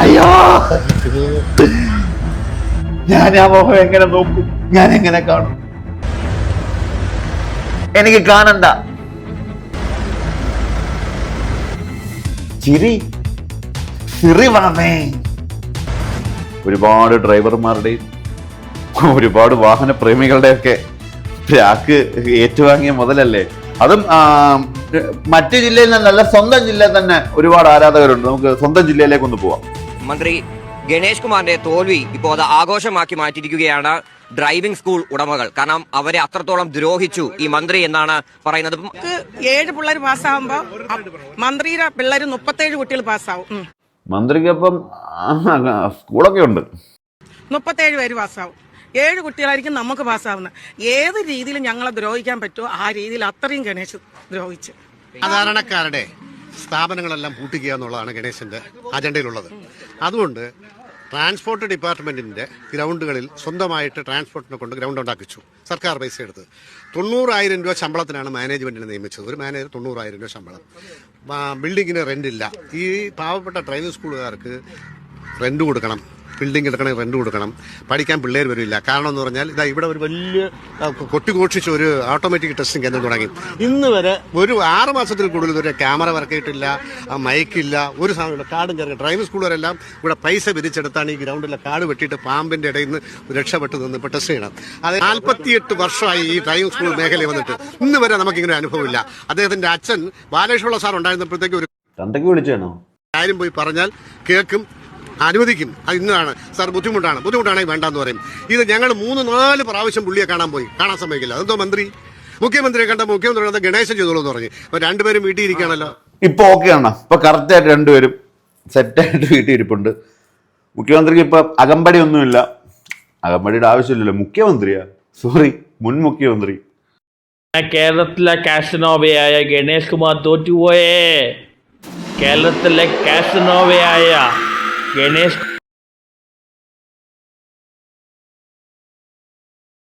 അയ്യോ, ഞാൻ ആ മുഖം എങ്ങനെ നോക്കും? ഞാൻ എങ്ങനെ കാണും? എനിക്ക് കാണണ്ട. ചിരി വേണമേ. ഒരുപാട് ഡ്രൈവർമാരുടെയും ഒരുപാട് വാഹന പ്രേമികളുടെയൊക്കെ പ്രാക്ക് ഏറ്റുവാങ്ങിയ മുതലല്ലേ. അതും മറ്റു ജില്ലയിൽ നിന്നല്ല, സ്വന്തം ജില്ലയിൽ തന്നെ ഒരുപാട് ആരാധകരുണ്ട്. നമുക്ക് സ്വന്തം ജില്ലയിലേക്ക് ഒന്ന് പോവാം. മന്ത്രി ഗണേഷ് കുമാറിന്റെ തോൽവി ഇപ്പോൾ അത് ആഘോഷമാക്കി മാറ്റിയിരിക്കുകയാണ് ഡ്രൈവിംഗ് സ്കൂൾ ഉടമകൾ. കാരണം അവരെ അത്രത്തോളം ദ്രോഹിച്ചു ഈ മന്ത്രി എന്നാണ് പറയുന്നത്. 7 പിള്ളേർ പാസ്സാവുമ്പോ മന്ത്രിയുടെ പിള്ളേർ 37 കുട്ടികൾ പാസ്സാവും. മന്ത്രിക്കൊപ്പം സ്കൂളൊക്കെ ഉണ്ട്. 37 പേര് പാസ്സാവും. 7 കുട്ടികളായിരിക്കും നമുക്ക് പാസ്സാവുന്നത്. ഏത് രീതിയിൽ ഞങ്ങളെ ദ്രോഹിക്കാൻ പറ്റുമോ ആ രീതിയിൽ അത്രയും ഗണേശ് ദ്രോഹിച്ചു. സാധാരണക്കാരുടെ സ്ഥാപനങ്ങളെല്ലാം പൂട്ടിക്കുക എന്നുള്ളതാണ് ഗണേശന്റെ അജണ്ടയിലുള്ളത്. അതുകൊണ്ട് ട്രാൻസ്പോർട്ട് ഡിപ്പാർട്ട്മെന്റിന്റെ ഗ്രൗണ്ടുകളിൽ സ്വന്തമായിട്ട് ട്രാൻസ്പോർട്ടിനെ കൊണ്ട് ഗ്രൗണ്ട് ഉണ്ടാക്കിച്ചു. സർക്കാർ പൈസ എടുത്ത് 90,000 രൂപ ശമ്പളത്തിനാണ് മാനേജ്മെന്റിനെ നിയമിച്ചത്. ഒരു മാനേജർ 90,000 രൂപ ശമ്പളം. ബിൽഡിങ്ങിന് റെന്റ് ഇല്ല. ഈ പാവപ്പെട്ട ഡ്രൈവിംഗ് സ്കൂളുകാർക്ക് റെന്റ് കൊടുക്കണം, ബിൽഡിംഗ് എടുക്കണമെങ്കിൽ റെന്റ് കൊടുക്കണം. പഠിക്കാൻ പിള്ളേർ വരില്ല. കാരണം എന്ന് പറഞ്ഞാൽ ഇതാ ഇവിടെ ഒരു വലിയ കൊട്ടിഘോഷിച്ച ഒരു ഓട്ടോമാറ്റിക് ടെസ്റ്റിംഗ് കേന്ദ്രം തുടങ്ങി. ഇന്ന് വരെ ഒരു 6 മാസത്തിൽ കൂടുതൽ ഇതുവരെ ക്യാമറ വർക്കായിട്ടില്ല, മൈക്കില്ല, ഒരു സാധനമില്ല. കാടും ചേർന്ന് ഡ്രൈവിംഗ് സ്കൂളുകാരെല്ലാം ഇവിടെ പൈസ പിരിച്ചെടുത്താണ് ഈ ഗ്രൗണ്ടിലെ കാട് വെട്ടിയിട്ട് പാമ്പിന്റെ ഇടയിൽ നിന്ന് രക്ഷപ്പെട്ട് നിന്ന് ഇപ്പോൾ ടെസ്റ്റ് ചെയ്യണം. അത് 48 വർഷമായി ഈ ഡ്രൈവിംഗ് സ്കൂൾ മേഖലയിൽ വന്നിട്ട് ഇന്ന് വരെ നമുക്കിങ്ങനെ അനുഭവമില്ല. അദ്ദേഹത്തിന്റെ അച്ഛൻ ബാലേശ്വര സാർ ഉണ്ടായിരുന്നപ്പോഴത്തേക്ക് ഒരു തന്തയ്ക്ക് വിളിച്ചാണോ കാര്യം പോയി പറഞ്ഞാൽ കേൾക്കും, അനുവദിക്കും. അത് ഇന്നാണ് സാർ ബുദ്ധിമുട്ടാണെങ്കിൽ വേണ്ടാന്ന് പറയും. ഇത് ഞങ്ങൾ 3-4 പ്രാവശ്യം പുള്ളിയെ കാണാൻ സമ്മതിക്കില്ല. അതെന്തോ മുഖ്യമന്ത്രിയെ കണ്ട മുഖ്യമന്ത്രി ഗണേശൻ ചെയ്തോളൂ എന്ന് പറഞ്ഞു. അപ്പൊ രണ്ടുപേരും വീട്ടിൽ ഇരിക്കുകയാണല്ലോ. ഇപ്പൊ ഓക്കെയാണ്. ഇപ്പൊ കറക്റ്റായിട്ട് രണ്ടുപേരും സെറ്റായിട്ട് വീട്ടിൽ ഇരിപ്പുണ്ട്. മുഖ്യമന്ത്രിക്ക് ഇപ്പൊ അകമ്പടി ഒന്നുമില്ല. അകമ്പടിയുടെ ആവശ്യമില്ലല്ലോ. മുൻ മുഖ്യമന്ത്രി. കേരളത്തിലെ കാസനോവയായ ഗണേഷ് കുമാർ തോറ്റുപോയേ. കേരളത്തിലെ കാസനോവയായ ഗണേഷ്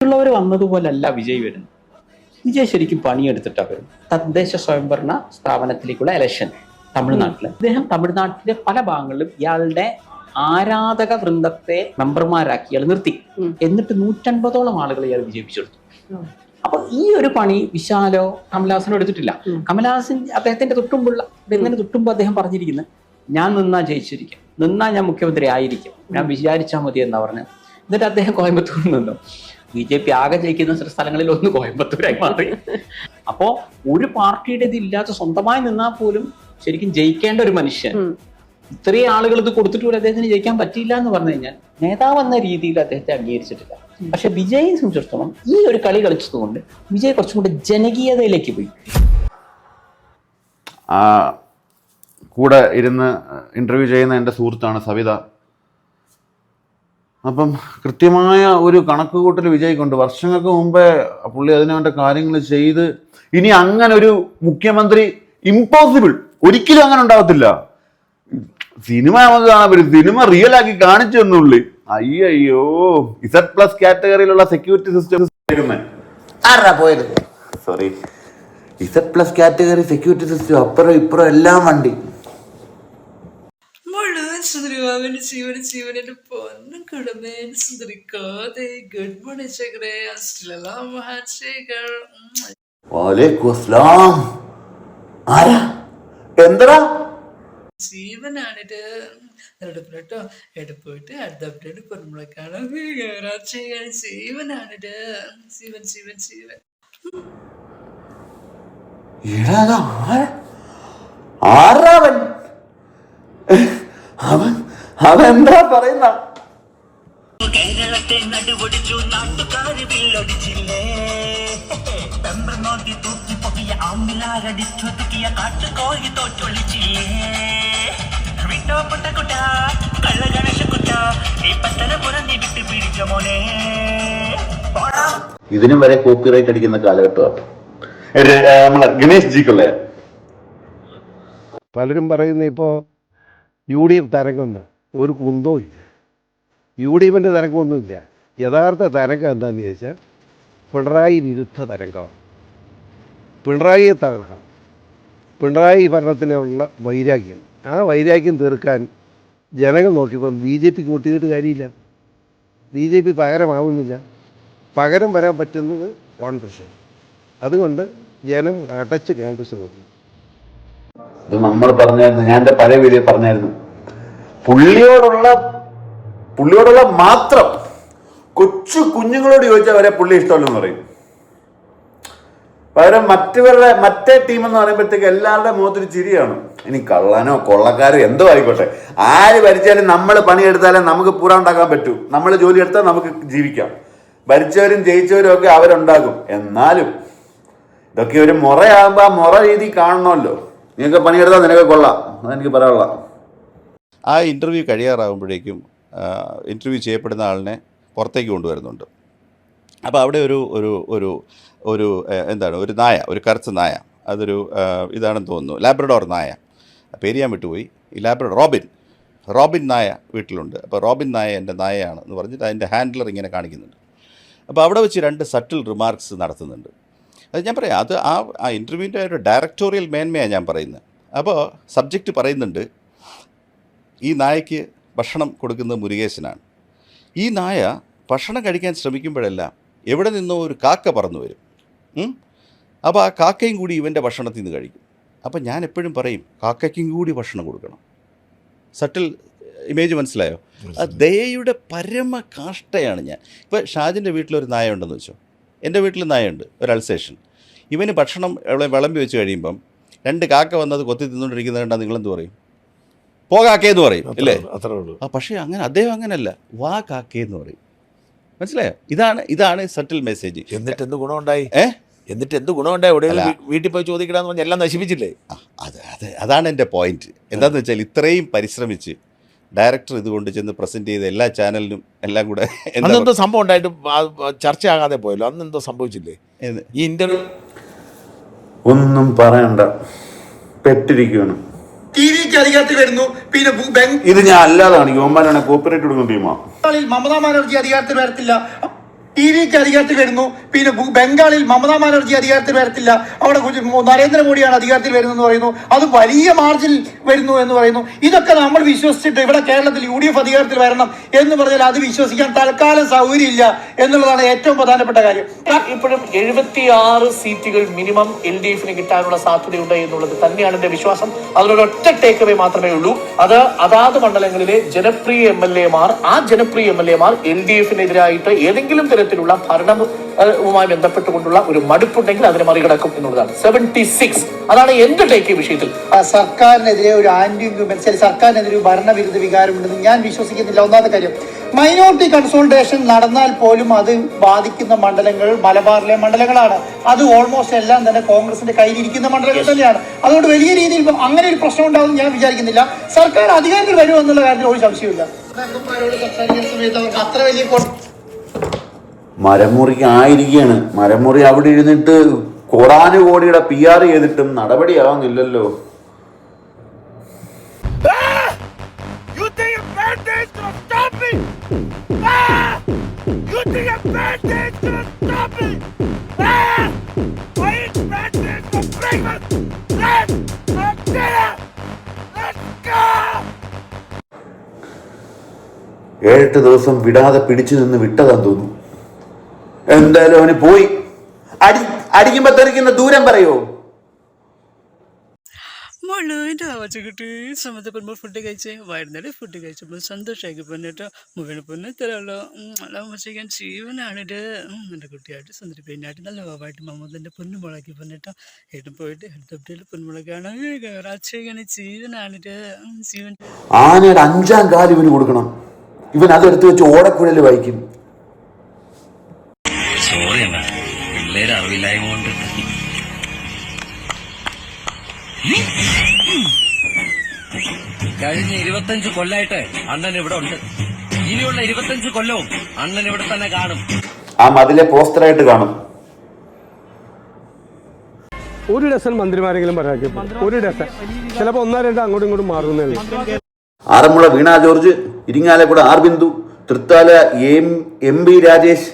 ഉള്ളവർ വന്നതുപോലല്ല വിജയ് വരുന്നത്. വിജയ് ശരിക്കും പണിയെടുത്തിട്ടാണ് വരും. തദ്ദേശ സ്വയംഭരണ സ്ഥാപനത്തിലേക്കുള്ള ഇലക്ഷൻ തമിഴ്നാട്ടില് അദ്ദേഹം തമിഴ്നാട്ടിലെ പല ഭാഗങ്ങളിലും ഇയാളുടെ ആരാധക വൃന്ദത്തെ മെമ്പർമാരാക്കി ഇയാൾ നിർത്തി. എന്നിട്ട് 150ഓളം ആളുകൾ ഇയാൾ വിജയിപ്പിച്ചെടുത്തു. അപ്പൊ ഈ ഒരു പണി വിശാലോ കമലഹാസനോ എടുത്തിട്ടില്ല. കമലഹാസൻ അദ്ദേഹത്തിന്റെ തൊട്ടുമ്പോ അദ്ദേഹം പറഞ്ഞിരിക്കുന്നത്, ഞാൻ നിന്നാ ജയിച്ചിരിക്കും, നിന്നാ ഞാൻ മുഖ്യമന്ത്രി ആയിരിക്കും, ഞാൻ വിചാരിച്ചാൽ മതി എന്നാ പറഞ്ഞു. എന്നിട്ട് അദ്ദേഹം കോയമ്പത്തൂരിൽ നിന്നു. BJP ആകെ ജയിക്കുന്ന സ്ഥലങ്ങളിൽ ഒന്ന് കോയമ്പത്തൂരായി മാറി. അപ്പോ ഒരു പാർട്ടിയുടെ ഇതില്ലാത്ത സ്വന്തമായി നിന്നാൽ പോലും ശരിക്കും ജയിക്കേണ്ട ഒരു മനുഷ്യൻ ഇത്രയും ആളുകൾ ഇത് കൊടുത്തിട്ട് പോലും അദ്ദേഹത്തിന് ജയിക്കാൻ പറ്റിയില്ല എന്ന് പറഞ്ഞു കഴിഞ്ഞാൽ നേതാവ് എന്ന രീതിയിൽ അദ്ദേഹത്തെ അംഗീകരിച്ചിട്ടില്ല. പക്ഷെ വിജയെ സംബന്ധിച്ചിടത്തോളം ഈ ഒരു കളി കളിച്ചതുകൊണ്ട് വിജയ് കുറച്ചും കൂടെ ജനകീയതയിലേക്ക് പോയി. കൂടെ ഇരുന്ന് ഇന്റർവ്യൂ ചെയ്യുന്ന എൻ്റെ സുഹൃത്താണ് സവിത. അപ്പം കൃത്യമായ ഒരു കണക്ക് കൂട്ടൽ വിജയിക്കൊണ്ട്. വർഷങ്ങൾക്ക് മുമ്പേ പുള്ളി അതിനുവേണ്ട കാര്യങ്ങൾ ചെയ്ത്, ഇനി അങ്ങനെ ഒരു മുഖ്യമന്ത്രി ഇമ്പോസിബിൾ, ഒരിക്കലും അങ്ങനെ ഉണ്ടാവത്തില്ല. സിനിമ നമുക്ക് കാണാൻ പറ്റും, സിനിമ റിയൽ ആക്കി കാണിച്ചു തന്നുള്ളി. അയ്യോ, Z+ കാറ്റഗറിയിലുള്ള സെക്യൂരിറ്റി സിസ്റ്റം ആരാ പോയത്? Sorry, Z+ category security system അപ്പുറം ഇപ്പുറം എല്ലാം വണ്ടി. എന്താ ജീവനാണിത്. എടുപ്പിട്ടോ എടുപ്പോയിട്ട് അടുത്ത അപ്ഡേറ്റ് കുടുംബക്കാണ് ജീവനാണിത്. ജീവൻ അവൻ എന്താ പറയുന്ന? കേരളത്തെ നടുവൊടിച്ചു നാട്ടുകാര് വില്ലൊടിച്ചില്ലേ. പെമ്പർനോട്ടി തൂക്കി പൊക്കിയ ആമ്പിലാരടിച്ചൊതുക്കിയ കാട്ടുകോഴി തോറ്റൊളിച്ചില്ലേ. വിട്ടോപ്പെട്ട കുട്ട കള്ള ഗണേശ കുട്ട ഈ പത്തന പുറന്നി വിട്ട് പിടിച്ച മോനെ. ഇതിനും വരെ കോപ്പിറൈറ്റ് അടിക്കുന്ന കാലഘട്ടമാണ് നമ്മളെ ഗണേഷ് ജിക്കുള്ള. പലരും പറയുന്ന ഇപ്പോൾ UDF തരംഗമൊന്നും ഒരു കുന്തവും ഇല്ല. UDFിൻ്റെ തരംഗമൊന്നുമില്ല. യഥാർത്ഥ തരംഗം എന്താണെന്ന് ചോദിച്ചാൽ പിണറായി വിരുദ്ധ തരംഗമാണ്. പിണറായിയെ തകർക്കണം. പിണറായി ഭരണത്തിലുള്ള വൈരാഗ്യം, ആ വൈരാഗ്യം തീർക്കാൻ ജനങ്ങൾ നോക്കിയപ്പോൾ BJP കൂട്ടിയിട്ട് കാര്യമില്ല. BJP പകരമാവുന്നില്ല. പകരം വരാൻ പറ്റുന്നത് കോൺഗ്രസ്. അതുകൊണ്ട് ജനം അടച്ച് കോൺഗ്രസ് നോക്കി. ഇത് നമ്മൾ പറഞ്ഞായിരുന്നു, ഞാൻ എൻ്റെ പഴയ വീഡിയോ പറഞ്ഞായിരുന്നു, പുള്ളിയോടുള്ള മാത്രം കൊച്ചു കുഞ്ഞുങ്ങളോട് ചോദിച്ചാൽ വരെ പുള്ളി ഇഷ്ടമല്ലെന്ന് പറയും. പകരം മറ്റേ ടീം എന്ന് പറയുമ്പോഴത്തേക്ക് എല്ലാവരുടെ മുഖത്തൊരു ചിരിയാണ്. ഇനി കള്ളനോ കൊള്ളക്കാരോ എന്തോ ആയിക്കോട്ടെ, ആര് ഭരിച്ചാലും നമ്മൾ പണിയെടുത്താലേ നമുക്ക് പൂര ഉണ്ടാക്കാൻ പറ്റൂ. നമ്മൾ ജോലി എടുത്താൽ നമുക്ക് ജീവിക്കാം. ഭരിച്ചവരും ജയിച്ചവരും ഒക്കെ അവരുണ്ടാകും. എന്നാലും ഇതൊക്കെ ഒരു മുറയാകുമ്പോൾ ആ മുറ രീതി കാണണമല്ലോ. നിങ്ങൾക്ക് പണിയെടുത്താൽ നിനക്ക് കൊള്ളാം, അതെനിക്ക് പറയാനുള്ള. ആ ഇൻ്റർവ്യൂ കഴിയാറാകുമ്പോഴേക്കും ഇൻ്റർവ്യൂ ചെയ്യപ്പെടുന്ന ആളിനെ പുറത്തേക്ക് കൊണ്ടുവരുന്നുണ്ട്. അപ്പോൾ അവിടെ ഒരു എന്താണ്, ഒരു നായ, ഒരു കറുത്ത നായ, അതൊരു ഇതാണെന്ന് തോന്നുന്നു, ലാബ്രഡോർ നായ, പേര് ഞാൻ വിട്ടുപോയി. ഈ റോബിൻ നായ വീട്ടിലുണ്ട്. അപ്പോൾ റോബിൻ നായ എൻ്റെ നായയാണ് എന്ന് പറഞ്ഞിട്ട് അതിൻ്റെ ഹാൻഡിലർ ഇങ്ങനെ കാണിക്കുന്നുണ്ട്. അപ്പോൾ അവിടെ വെച്ച് 2 സട്ടിൽ റിമാർക്സ് നടത്തുന്നുണ്ട്. അത് ഞാൻ പറയാം, അത് ആ ഇൻ്റർവ്യൂവിൻ്റെ ഒരു ഡയറക്ടോറിയൽ മേന്മയാണ് ഞാൻ പറയുന്നത്. അപ്പോൾ സബ്ജക്റ്റ് പറയുന്നുണ്ട്, ഈ നായയ്ക്ക് ഭക്ഷണം കൊടുക്കുന്നത് മുരുകേശനാണ്. ഈ നായ ഭക്ഷണം കഴിക്കാൻ ശ്രമിക്കുമ്പോഴെല്ലാം എവിടെ നിന്നോ ഒരു കാക്ക പറന്നു വരും. അപ്പോൾ ആ കാക്കയും കൂടി ഇവൻ്റെ ഭക്ഷണത്തിൽ നിന്ന് കഴിക്കും. അപ്പോൾ ഞാൻ എപ്പോഴും പറയും, കാക്കയ്ക്കും കൂടി ഭക്ഷണം കൊടുക്കണം. സട്ടിൽ ഇമേജ് മനസ്സിലായോ? ആ ദയയുടെ പരമ കാഷ്ടയാണ് ഞാൻ. ഇപ്പോൾ ഷാജിൻ്റെ വീട്ടിലൊരു നായ ഉണ്ടെന്ന് വെച്ചോ, എൻ്റെ വീട്ടിൽ നായുണ്ട്, ഒരു അൾസേഷൻ. ഇവന് ഭക്ഷണം വിളമ്പി വെച്ച് കഴിയുമ്പം 2 കാക്ക വന്നത് കൊത്തി തിന്നുകൊണ്ടിരിക്കുന്നത് കണ്ടാൽ നിങ്ങളെന്ത് പറയും? പോ കാക്കയെന്ന് പറയും, അല്ലേ? പക്ഷേ അദ്ദേഹം അങ്ങനെയല്ല, വാ കാക്കയെന്ന് പറയും. മനസ്സിലായോ? ഇതാണ് സട്ടിൽ മെസ്സേജ്. എന്നിട്ട് എന്ത് ഗുണമുണ്ടായി? എന്ത് ഗുണമുണ്ടായി? വീട്ടിൽ പോയി ചോദിക്കണമെന്ന് പറഞ്ഞാൽ എല്ലാം നശിപ്പിച്ചില്ലേ? അതാണ് എൻ്റെ പോയിന്റ്. എന്താണെന്ന് വെച്ചാൽ ഇത്രയും പരിശ്രമിച്ച് ഡയറക്ടർ ഇതുകൊണ്ട് ചെന്ന് പ്രസന്റ് ചെയ്ത എല്ലാ ചാനലിനും എല്ലാം കൂടെ അന്നെന്തോ സംഭവം ഉണ്ടായിട്ട് ചർച്ചയാകാതെ പോയല്ലോ. അന്നെന്തോ സംഭവിച്ചില്ലേ ഈ ഇന്റർവ്യൂ? ഒന്നും പറയണ്ട, പെട്ടിരിക്കുകയാണ്. അധികാരത്തിൽ വരുന്നു. പിന്നെ ഇത് ഞാൻ അല്ലാതാണ്, യോമാനാണ് കോപ്പറേറ്റ് കൊടുക്കുന്ന ടീമാ. മമതാ ബാനർജി അധികാരത്തിൽ വരത്തില്ല. TVക്ക് അധികാരത്തിൽ വരുന്നു. പിന്നെ ബംഗാളിൽ മമതാ ബാനർജി അധികാരത്തിൽ വരത്തില്ല. അവിടെ നരേന്ദ്രമോദിയാണ് അധികാരത്തിൽ വരുന്നതെന്ന് പറയുന്നു. അത് വലിയ മാർജിൻ വരുന്നു എന്ന് പറയുന്നു. ഇതൊക്കെ നമ്മൾ വിശ്വസിച്ചിട്ട് ഇവിടെ കേരളത്തിൽ UDF അധികാരത്തിൽ വരണം എന്ന് പറഞ്ഞാൽ അത് വിശ്വസിക്കാൻ തൽക്കാലം സൗകര്യമില്ല എന്നുള്ളതാണ് ഏറ്റവും പ്രധാനപ്പെട്ട കാര്യം. ഇപ്പോഴും 76 സീറ്റുകൾ മിനിമം LDFന് കിട്ടാനുള്ള സാധ്യതയുണ്ട് എന്നുള്ളത് തന്നെയാണ് എന്റെ വിശ്വാസം. അതിനൊരൊറ്റ ടേക്ക് അവേ മാത്രമേ ഉള്ളൂ. അത് അതാത് മണ്ഡലങ്ങളിലെ ജനപ്രിയ MLA-മാർ LDFനെതിരായിട്ട് ഏതെങ്കിലും തരത്തിലുള്ള ഭരണവുമായി ബന്ധപ്പെട്ടുകൊണ്ടുള്ള ഒരു മടുപ്പുണ്ടെങ്കിൽ അതിനെ മറികടക്കും എന്നുള്ളതാണ്. 76 അതാണ് എന്റെ ടേക്ക് വിഷയത്തിൽ. സർക്കാരിനെതിരെ ഒരു ആന്റി ഇൻക്യുംബൻസി, സർക്കാരിനെതിരെ ഒരു ഭരണവിരുദ്ധ വികാരമുണ്ടെന്ന് ഞാൻ വിശ്വസിക്കുന്നില്ല. ഒന്നാമത്തെ കാര്യം, മൈനോറിറ്റി കൺസോളിഡേഷൻ നടന്നാൽ പോലും അത് ബാധിക്കുന്ന മണ്ഡലങ്ങൾ മലബാറിലെ മണ്ഡലങ്ങളാണ്. അത് ഓൾമോസ്റ്റ് എല്ലാം തന്നെ കോൺഗ്രസിന്റെ കയ്യിലിരിക്കുന്ന മണ്ഡലങ്ങൾ തന്നെയാണ്. അതുകൊണ്ട് വലിയ രീതിയിൽ അങ്ങനെ ഒരു പ്രശ്നം ഉണ്ടാവും ഞാൻ വിചാരിക്കുന്നില്ല. സർക്കാർ അധികാരത്തിൽ വരുമോ എന്നുള്ള കാര്യത്തിൽ ഒരു സംശയമില്ല. സംസാരിക്കുന്ന സമയത്ത് അവർക്ക് അത്ര വലിയ മരമുറിക്ക് ആയിരിക്കുകയാണ്. മരമുറി അവിടെ ഇരുന്നിട്ട് കോടാനുകോടിയുടെ PR ചെയ്തിട്ടും നടപടിയാവുന്നില്ലല്ലോ. ഏഴെട്ട് ദിവസം വിടാതെ പിടിച്ചു നിന്ന് വിട്ടതാന്ന് തോന്നുന്നു. എന്തായാലും അവന് പോയി. അടിക്കുമ്പോ തെറിക്കുന്ന ദൂരം പറയോ? സമയത്ത് ഫുഡ് കഴിച്ച് വൈകുന്നേരം ഫുഡ് കഴിച്ചപ്പോൾ സന്തോഷമാക്കി പൊന്നിട്ട് മുഴുവൻ പൊന്നെ തരാമല്ലോ. നല്ല വച്ചിരിക്കാൻ ജീവനാണിട്ട് എൻ്റെ കുട്ടിയായിട്ട് സുന്ദരിപ്പേനായിട്ട് നല്ല വാവായിട്ട് മമ്മൂതിൻ്റെ പൊന്നുമുളക്കി പൊന്നിട്ട് ഏട്ടും പോയിട്ട് എടുത്തപ്പറ്റിയിൽ പൊന്നുമുളക്കാണ് അച്ഛനെ ജീവനാണിട്ട് ജീവൻ. ആനയുടെ 5ാം കാലം ഇവന് കൊടുക്കണം. ഇവൻ അതെടുത്ത് വെച്ച് ഓടക്കുഴൽ വായിക്കും. സോറി അണ്ണാ, പിള്ളേര് അറിവില്ലായ്മ കൊണ്ട്. കഴിഞ്ഞ 25 കൊല്ലായിട്ട് അണ്ണൻ ഇവിടെ ഉണ്ട്. ഇനിയുള്ള 25 കൊല്ലവും അണ്ണൻ ഇവിടെ തന്നെ കാണും. ആ മതിലെ പോസ്റ്ററായിട്ട് കാണും. ഒരു ഡസൻ മന്ത്രിമാരെങ്കിലും പറയാം. ഒരു ഡസൻ, ചിലപ്പോൾ 1-2 അങ്ങോട്ടും ഇങ്ങോട്ടും മാറുന്നേ. Aranmula Veena George, Irinjalakuda R Bindu, Thrithala MB Rajesh,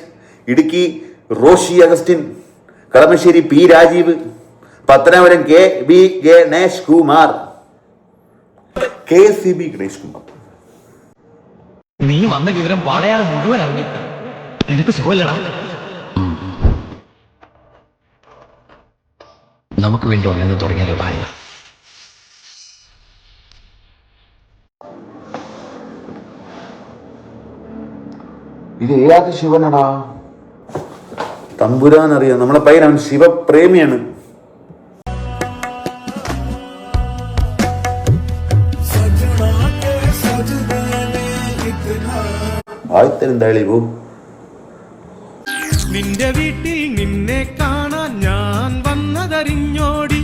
Idukki Roshy Augustine, Kalamassery P Rajeev, Pathanapuram KB Ganesh Kumar, KCB Ganesh Kumar. നീ വന്ന വിവരം വളയാതെ മുഴുവൻ അറിഞ്ഞു. നിനക്ക് സുഖമില്ലടാ. നമുക്ക് വേണ്ടി ഒന്നെന്ന് തുടങ്ങിയാലോ ഭാര്യ. ഇത് ഏത് ശിവനാടാ? തമ്പുരാൻ അറിയാം. നമ്മളെ പയ്യൻ അവൻ ശിവപ്രേമിയാണ്. ആയിത്തരുന്താളി പോ. നിന്റെ വീട്ടിൽ നിന്നെ കാണാൻ ഞാൻ വന്നതറിഞ്ഞോടി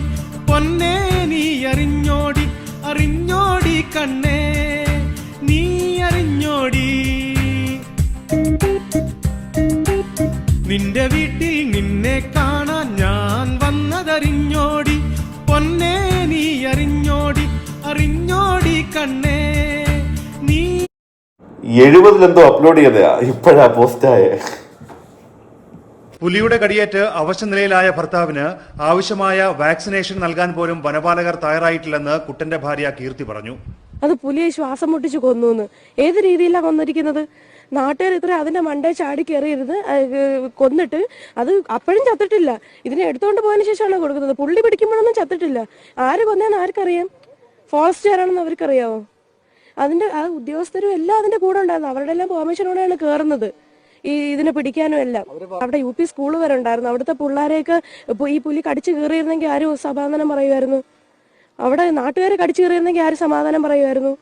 പൊന്നേ, നീ അറിഞ്ഞോടി അറിഞ്ഞോടി കണ്ണേ, നീ അറിഞ്ഞോടി. നിന്റെ വീട്ടിൽ നിന്നെ കാണാൻ ഞാൻ വന്നതറിഞ്ഞോടി പൊന്നേ, നീ അറിഞ്ഞോടി അറിഞ്ഞോടി കണ്ണേ, നീ. 70 അപ്ലോഡ് ചെയ്തയാ, ഇപ്പോഴാ പോസ്റ്റായേ. പുലിയുടെ കടിയേറ്റ് അവശനിലയിലായ ഭർത്താവിന് ആവശ്യമായ വാക്സിനേഷൻ നൽകാൻ പോലും വനപാലകർ തയ്യാറായിട്ടില്ലെന്ന് കുട്ടന്റെ ഭാര്യ കീർത്തി പറഞ്ഞു. അത് പുലിയെ ശ്വാസം മുട്ടിച്ച് കൊന്നു. ഏത് രീതിയിലാണ് കൊന്നിരിക്കുന്നത്? നാട്ടുകാർ ഇത്ര അതിന്റെ മണ്ടേ ചാടി കയറിയിരുന്ന് കൊന്നിട്ട് അത് അപ്പോഴും ചത്തിട്ടില്ല. ഇതിനെ എടുത്തുകൊണ്ട് പോയതിനു ശേഷമാണ് കൊടുക്കുന്നത്. പുള്ളി പിടിക്കുമ്പോഴൊന്നും ചത്തിട്ടില്ല. ആര് കൊന്നേന്ന് ആർക്കറിയാം? ഫോറസ്റ്റുകാരാണെന്ന് അവർക്കറിയാവോ? അതിന്റെ ആ ഉദ്യോഗസ്ഥരും എല്ലാം അതിന്റെ കൂടെ ഉണ്ടായിരുന്നു. അവരുടെ എല്ലാം പെർമിഷനോടെയാണ് കയറുന്നത് ഇതിനെ പിടിക്കാനും എല്ലാം. അവിടെ UP സ്കൂൾ വരെ ഉണ്ടായിരുന്നു. അവിടുത്തെ പിള്ളേരെയൊക്കെ ഈ പുലി കടിച്ചു കയറിയിരുന്നെങ്കിൽ ആരും സമാധാനം പറയുമായിരുന്നു? അവിടെ നാട്ടുകാരെ കടിച്ചു കയറിയിരുന്നെങ്കിൽ ആര് സമാധാനം പറയുമായിരുന്നു?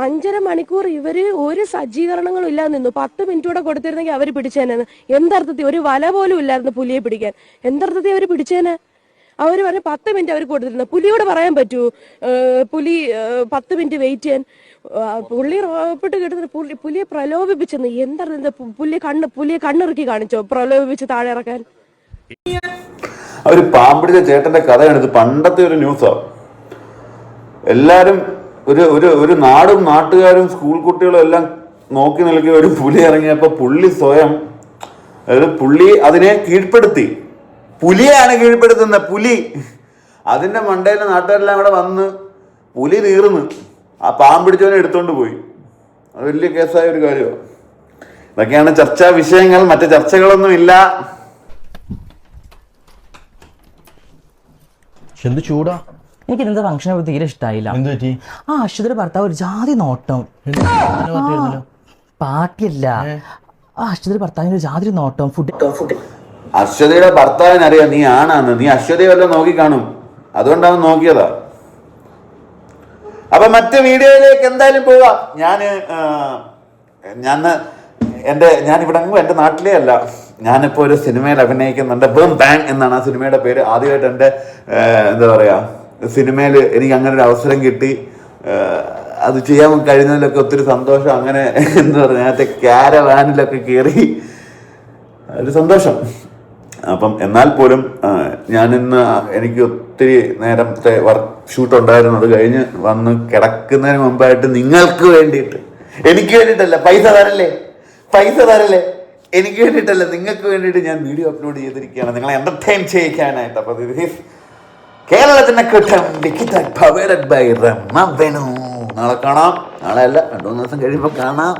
5.5 മണിക്കൂർ ഇവര് ഒരു സജ്ജീകരണങ്ങളും ഇല്ലാതെ നിന്നു. 10 മിനിറ്റ് കൂടെ കൊടുത്തിരുന്നെങ്കിൽ അവര് പിടിച്ചേനെന്ന്. എന്തർത്ഥത്തിൽ? ഒരു വല പോലും ഇല്ലായിരുന്നു പുലിയെ പിടിക്കാൻ. എന്തർത്ഥത്തിൽ അവര് പിടിച്ചേനെ? അവര് പറഞ്ഞ 10 മിനിറ്റ് അവർ കൊടുത്തിരുന്നു. പുലിയോട് പറയാൻ പറ്റൂ പുലി 10 മിനിറ്റ് വെയിറ്റ് ചെയ്യാൻ? പുള്ളി റോപ്പിട്ട് കിട്ടുന്ന പുലിയെ പ്രലോഭിപ്പിച്ചെന്ന്. എന്താ പുലിയെ കണ്ണിറുക്കി കാണിച്ചോ പ്രലോഭിപ്പിച്ച് താഴെ ഇറക്കാൻ? അവര് പാമ്പിടിച്ച ചേട്ടന്റെ കഥയാണ് ഇത്. പണ്ടത്തെ ഒരു ന്യൂസാ. എല്ലാരും ഒരു നാടും നാട്ടുകാരും സ്കൂൾ കുട്ടികളും എല്ലാം നോക്കി നിൽക്കി ഒരു പുലി ഇറങ്ങിയപ്പോ പുള്ളി സ്വയം, അതായത് പുള്ളി അതിനെ കീഴ്പ്പെടുത്തി. പുലിയാണ് കീഴ്പ്പെടുത്തുന്ന പുലി. അതിന്റെ മണ്ടയിലെ നാട്ടുകാരെല്ലാം കൂടെ വന്ന് പുലി തീർന്ന് ആ പാമ്പിടിച്ചവനെ എടുത്തോണ്ട് പോയി. അത് വലിയ കേസായ ഒരു കാര്യമാണ്. ഇതൊക്കെയാണ് ചർച്ചാ വിഷയങ്ങൾ. മറ്റു ചർച്ചകളൊന്നും ഇല്ല. എന്ത് ചൂടാ? എനിക്ക് ഇന്നത്തെ ഫംഗ്ഷനെ തീരെ ഇഷ്ടമായില്ല. ആ അശ്വതിയുടെ ഭർത്താവ് ഒരു ജാതി നോട്ടം. പാർട്ടിയല്ല, ആ അശ്വതിയുടെ ഭർത്താവിന് ഒരു ജാതി നോട്ടം. ഫുഡ് അശ്വതിയുടെ ഭർത്താവിന് അറിയാം നീ ആണാന്ന്. നീ അശ്വതി വല്ലതും നോക്കി കാണും, അതുകൊണ്ടാണ് നോക്കിയതാ. അപ്പൊ മറ്റു വീഡിയോയിലേക്ക് എന്തായാലും പോവാം. ഞാനിവിടെ എന്റെ നാട്ടിലേ അല്ല, ഞാനിപ്പോ ഒരു സിനിമയിൽ അഭിനയിക്കുന്നുണ്ട്. ബൂം ബാങ് എന്നാണ് ആ സിനിമയുടെ പേര്. ആദ്യമായിട്ട് എന്റെ എന്താ പറയാ സിനിമയിൽ എനിക്ക് അങ്ങനെ ഒരു അവസരം കിട്ടി. അത് ചെയ്യാൻ കഴിഞ്ഞതിലൊക്കെ ഒത്തിരി സന്തോഷം. അങ്ങനെ എന്താ പറയുക, നേരത്തെ ക്യാരവാനിലൊക്കെ കയറി ഒരു സന്തോഷം. അപ്പം എന്നാൽ പോലും ഞാനിന്ന് എനിക്ക് ഒത്തിരി നേരത്തെ വർക്ക് ഷൂട്ട് ഉണ്ടായിരുന്നു. അത് കഴിഞ്ഞ് വന്ന് കിടക്കുന്നതിന് മുമ്പായിട്ട് നിങ്ങൾക്ക് വേണ്ടിയിട്ട്, എനിക്ക് വേണ്ടിയിട്ടല്ല, പൈസ തരല്ലേ, എനിക്ക് വേണ്ടിയിട്ടല്ല, നിങ്ങൾക്ക് വേണ്ടിയിട്ട് ഞാൻ വീഡിയോ അപ്ലോഡ് ചെയ്തിരിക്കുകയാണ്, നിങ്ങളെ എന്റർടൈൻ ചെയ്യിക്കാനായിട്ട്. അപ്പൊ കേരളത്തിന്റെ കുറ്റം നാളെ കാണാം. നാളെ അല്ല, 2-3 ദിവസം കഴിയുമ്പോൾ കാണാം.